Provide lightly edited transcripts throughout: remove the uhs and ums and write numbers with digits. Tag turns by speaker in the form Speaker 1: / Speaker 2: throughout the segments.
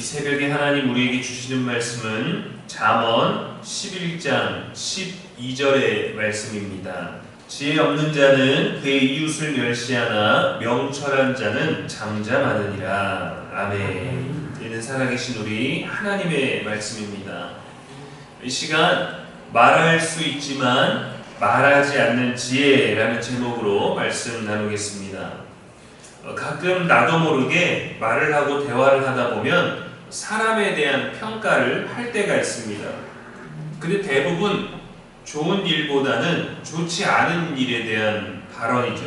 Speaker 1: 새벽에 하나님 우리에게 주시는 말씀은 잠언 11장 12절의 말씀입니다. 지혜 없는 자는 그의 이웃을 멸시하나 명철한 자는 잠잠하느니라. 아멘. 이는 살아계신 우리 하나님의 말씀입니다. 이 시간 말할 수 있지만 말하지 않는 지혜라는 제목으로 말씀 나누겠습니다. 가끔 나도 모르게 말을 하고 대화를 하다 보면 사람에 대한 평가를 할 때가 있습니다. 근데 대부분 좋은 일보다는 좋지 않은 일에 대한 발언이죠.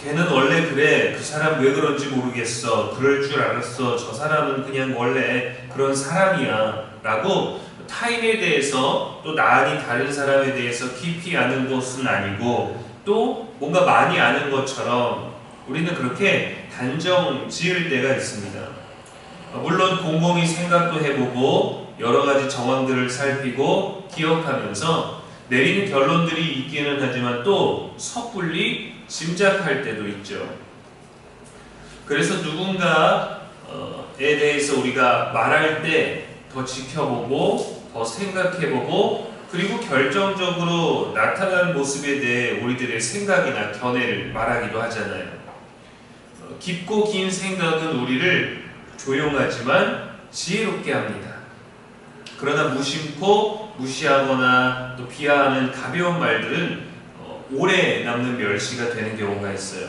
Speaker 1: 걔는 원래 그래, 그 사람 왜 그런지 모르겠어, 그럴 줄 알았어, 저 사람은 그냥 원래 그런 사람이야 라고 타인에 대해서 또 나란히 다른 사람에 대해서 깊이 아는 것은 아니고 또 뭔가 많이 아는 것처럼 우리는 그렇게 단정 지을 때가 있습니다. 물론 곰곰이 생각도 해보고 여러 가지 정황들을 살피고 기억하면서 내리는 결론들이 있기는 하지만 또 섣불리 짐작할 때도 있죠. 그래서 누군가에 대해서 우리가 말할 때 더 지켜보고 더 생각해보고 그리고 결정적으로 나타난 모습에 대해 우리들의 생각이나 견해를 말하기도 하잖아요. 깊고 긴 생각은 우리를 조용하지만 지혜롭게 합니다. 그러나 무심코 무시하거나 또 비하하는 가벼운 말들은 오래 남는 멸시가 되는 경우가 있어요.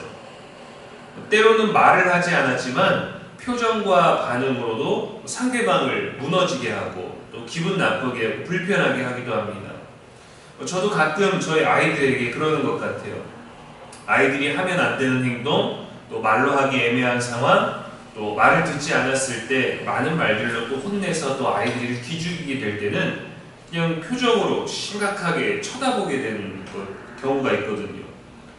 Speaker 1: 때로는 말을 하지 않았지만 표정과 반응으로도 상대방을 무너지게 하고 또 기분 나쁘게 하고 불편하게 하기도 합니다. 저도 가끔 저희 아이들에게 그러는 것 같아요. 아이들이 하면 안 되는 행동, 또 말로 하기 애매한 상황, 또 말을 듣지 않았을 때 많은 말들로 또 혼내서 또 아이들이 기죽이게 될 때는 그냥 표정으로 심각하게 쳐다보게 되는 경우가 있거든요.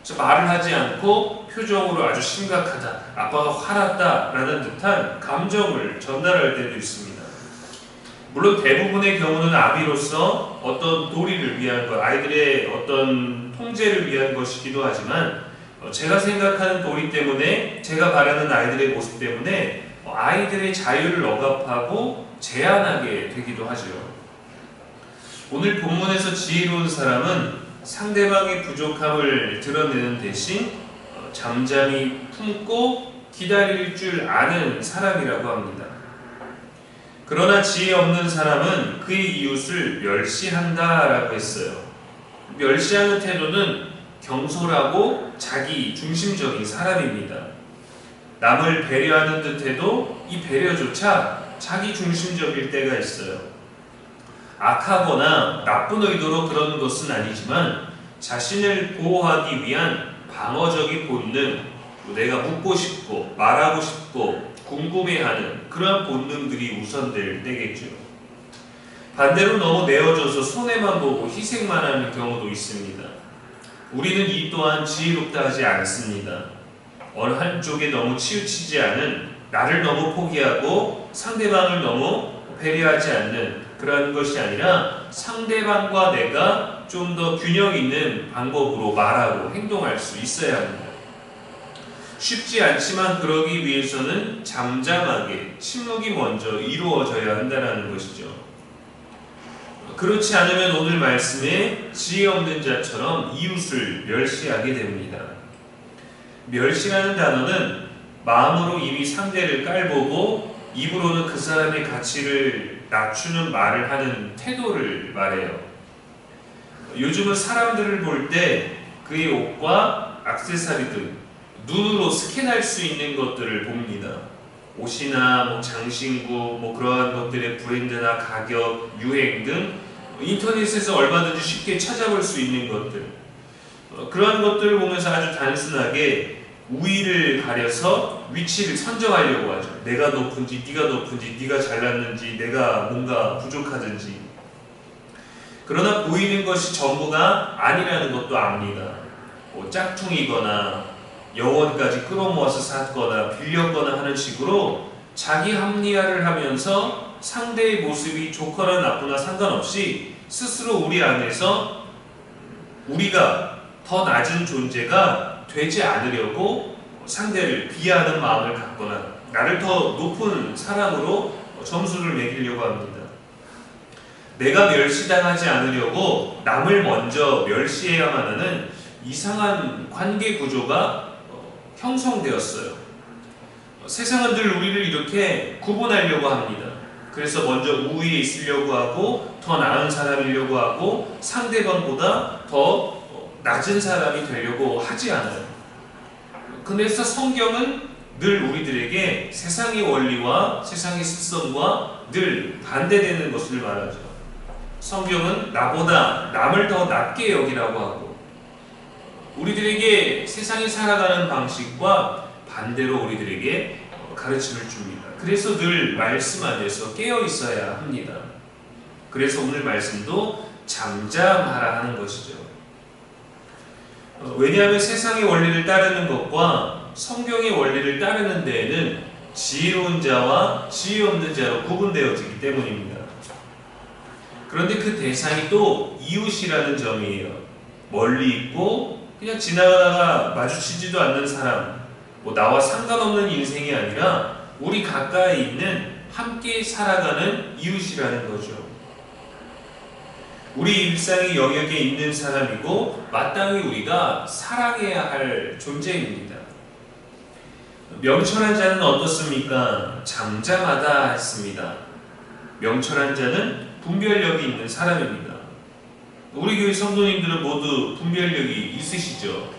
Speaker 1: 그래서 말을 하지 않고 표정으로 아주 심각하다, 아빠가 화났다 라는 듯한 감정을 전달할 때도 있습니다. 물론 대부분의 경우는 아비로서 어떤 도리를 위한 것, 아이들의 어떤 통제를 위한 것이기도 하지만 제가 생각하는 도리 때문에, 제가 바라는 아이들의 모습 때문에 아이들의 자유를 억압하고 제한하게 되기도 하죠. 오늘 본문에서 지혜로운 사람은 상대방의 부족함을 드러내는 대신 잠잠히 품고 기다릴 줄 아는 사람이라고 합니다. 그러나 지혜 없는 사람은 그의 이웃을 멸시한다 라고 했어요. 멸시하는 태도는 경솔하고 자기 중심적인 사람입니다. 남을 배려하는 듯해도 이 배려조차 자기 중심적일 때가 있어요. 악하거나 나쁜 의도로 그러는 것은 아니지만 자신을 보호하기 위한 방어적인 본능, 내가 묻고 싶고 말하고 싶고 궁금해하는 그런 본능들이 우선될 때겠죠. 반대로 너무 내어져서 손해만 보고 희생만 하는 경우도 있습니다. 우리는 이 또한 지혜롭다 하지 않습니다. 어느 한쪽에 너무 치우치지 않은, 나를 너무 포기하고 상대방을 너무 배려하지 않는 그런 것이 아니라 상대방과 내가 좀 더 균형 있는 방법으로 말하고 행동할 수 있어야 합니다. 쉽지 않지만 그러기 위해서는 잠잠하게 침묵이 먼저 이루어져야 한다는 것이죠. 그렇지 않으면 오늘 말씀에 지혜 없는 자처럼 이웃을 멸시하게 됩니다. 멸시라는 단어는 마음으로 이미 상대를 깔보고 입으로는 그 사람의 가치를 낮추는 말을 하는 태도를 말해요. 요즘은 사람들을 볼 때 그의 옷과 액세서리 등 눈으로 스캔할 수 있는 것들을 봅니다. 옷이나 장신구, 그러한 것들의 브랜드나 가격, 유행 등 인터넷에서 얼마든지 쉽게 찾아볼 수 있는 것들, 그러한 것들을 보면서 아주 단순하게 우위를 가려서 위치를 선정하려고 하죠. 내가 높은지 네가 높은지, 네가 잘났는지 내가 뭔가 부족하든지. 그러나 보이는 것이 전부가 아니라는 것도 압니다. 짝퉁이거나 영혼까지 끌어모아서 샀거나 빌렸거나 하는 식으로 자기 합리화를 하면서 상대의 모습이 좋거나 나쁘나 상관없이 스스로 우리 안에서 우리가 더 낮은 존재가 되지 않으려고 상대를 비하하는 마음을 갖거나 나를 더 높은 사람으로 점수를 매기려고 합니다. 내가 멸시당하지 않으려고 남을 먼저 멸시해야만 하는 이상한 관계 구조가 형성되었어요. 세상은 늘 우리를 이렇게 구분하려고 합니다. 그래서 먼저 우위에 있으려고 하고 더 나은 사람이려고 하고 상대방보다 더 낮은 사람이 되려고 하지 않아요. 그래서 성경은 늘 우리들에게 세상의 원리와 세상의 습성과 늘 반대되는 것을 말하죠. 성경은 나보다 남을 더 낮게 여기라고 하고 우리들에게 세상이 살아가는 방식과 반대로 우리들에게 가르침을 줍니다. 그래서 늘 말씀 안에서 깨어 있어야 합니다. 그래서 오늘 말씀도 잠잠하라 하는 것이죠. 왜냐하면 세상의 원리를 따르는 것과 성경의 원리를 따르는 데에는 지혜로운 자와 지혜 없는 자로 구분되어지기 때문입니다. 그런데 그 대상이 또 이웃이라는 점이에요. 멀리 있고 그냥 지나가다가 마주치지도 않는 사람, 나와 상관없는 인생이 아니라 우리 가까이 있는 함께 살아가는 이웃이라는 거죠. 우리 일상의 영역에 있는 사람이고 마땅히 우리가 사랑해야 할 존재입니다. 명철한 자는 어떻습니까? 잠잠하다 했습니다. 명철한 자는 분별력이 있는 사람입니다. 우리 교회 성도님들은 모두 분별력이 있으시죠?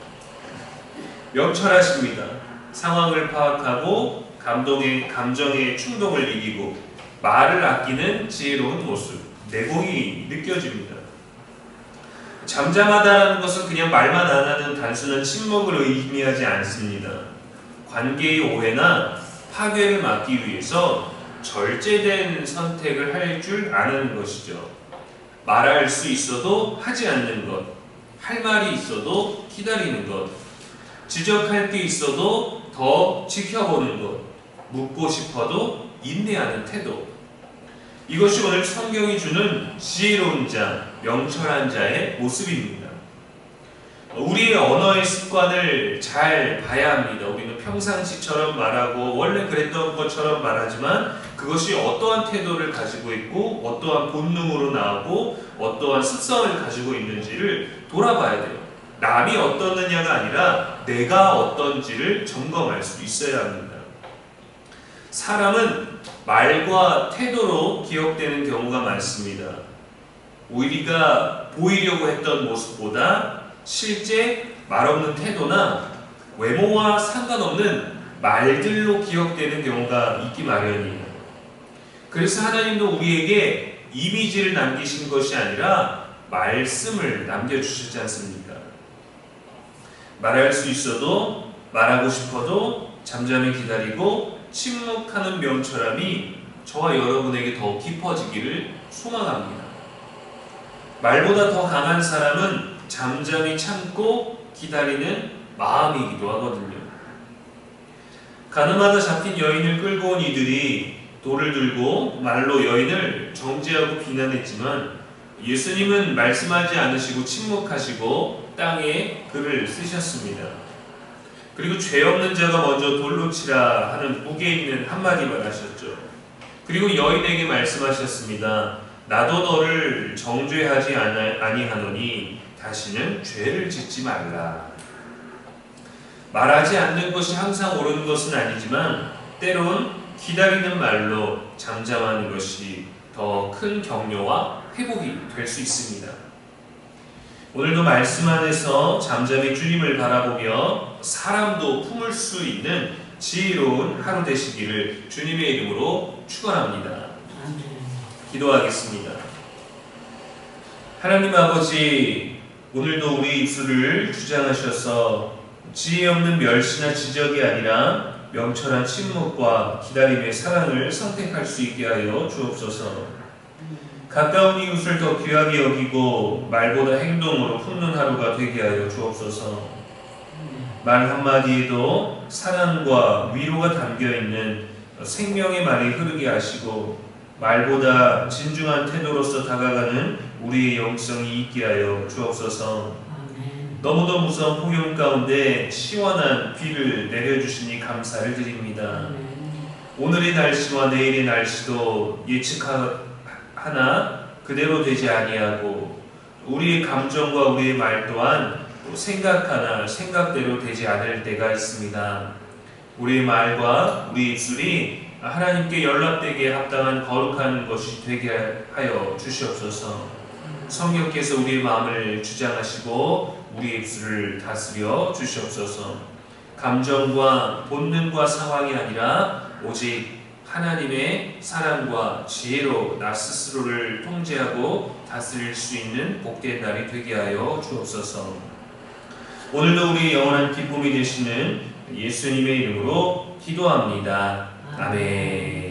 Speaker 1: 명철하십니다. 상황을 파악하고 감정의 충동을 이기고 말을 아끼는 지혜로운 모습, 내공이 느껴집니다. 잠잠하다는 것은 그냥 말만 안 하는 단순한 침묵을 의미하지 않습니다. 관계의 오해나 파괴를 막기 위해서 절제된 선택을 할 줄 아는 것이죠. 말할 수 있어도 하지 않는 것, 할 말이 있어도 기다리는 것, 지적할 게 있어도 더 지켜보는 것, 묻고 싶어도 인내하는 태도. 이것이 오늘 성경이 주는 지혜로운 자, 명철한 자의 모습입니다. 우리의 언어의 습관을 잘 봐야 합니다. 우리는 평상시처럼 말하고 원래 그랬던 것처럼 말하지만 그것이 어떠한 태도를 가지고 있고 어떠한 본능으로 나오고 어떠한 습성을 가지고 있는지를 돌아봐야 돼요. 남이 어떻느냐가 아니라 내가 어떤지를 점검할 수 있어야 합니다. 사람은 말과 태도로 기억되는 경우가 많습니다. 우리가 보이려고 했던 모습보다 실제 말없는 태도나 외모와 상관없는 말들로 기억되는 경우가 있기 마련이에요. 그래서 하나님도 우리에게 이미지를 남기신 것이 아니라 말씀을 남겨주시지 않습니까? 말할 수 있어도 말하고 싶어도 잠잠히 기다리고 침묵하는 명철함이 저와 여러분에게 더 깊어지기를 소망합니다. 말보다 더 강한 사람은 잠잠히 참고 기다리는 마음이기도 하거든요. 가늠하다 잡힌 여인을 끌고 온 이들이 돌을 들고 말로 여인을 정죄하고 비난했지만 예수님은 말씀하지 않으시고 침묵하시고 땅에 글을 쓰셨습니다. 그리고 죄 없는 자가 먼저 돌로 치라 하는 무게 있는 한마디만 하셨죠. 그리고 여인에게 말씀하셨습니다. 나도 너를 정죄하지 아니하노니 다시는 죄를 짓지 말라. 말하지 않는 것이 항상 옳은 것은 아니지만 때론 기다리는 말로 잠잠하는 것이 더 큰 격려와 회복이 될 수 있습니다. 오늘도 말씀 안에서 잠잠히 주님을 바라보며 사람도 품을 수 있는 지혜로운 하루 되시기를 주님의 이름으로 축원합니다. 기도하겠습니다. 하나님 아버지, 오늘도 우리 입술을 주장하셔서 지혜 없는 멸시나 지적이 아니라 명철한 침묵과 기다림의 사랑을 선택할 수 있게 하여 주옵소서. 가까운 이웃을 더 귀하게 여기고 말보다 행동으로 품는 하루가 되게 하여 주옵소서. 말 한마디에도 사랑과 위로가 담겨있는 생명의 말이 흐르게 하시고 말보다 진중한 태도로서 다가가는 우리의 영성이 있게 하여 주옵소서. 너무도 무서운 폭염 가운데 시원한 비를 내려주시니 감사를 드립니다. 오늘의 날씨와 내일의 날씨도 예측하나 그대로 되지 아니하고 우리의 감정과 우리의 말 또한 생각하나 생각대로 되지 않을 때가 있습니다. 우리의 말과 우리 입술이 하나님께 연락되게 합당한 거룩한 것이 되게 하여 주시옵소서. 성령께서 우리의 마음을 주장하시고 우리 입술을 다스려 주시옵소서. 감정과 본능과 상황이 아니라 오직 하나님의 사랑과 지혜로 나 스스로를 통제하고 다스릴 수 있는 복된 날이 되게 하여 주옵소서. 오늘도 우리 영원한 기쁨이 되시는 예수님의 이름으로 기도합니다. 아멘.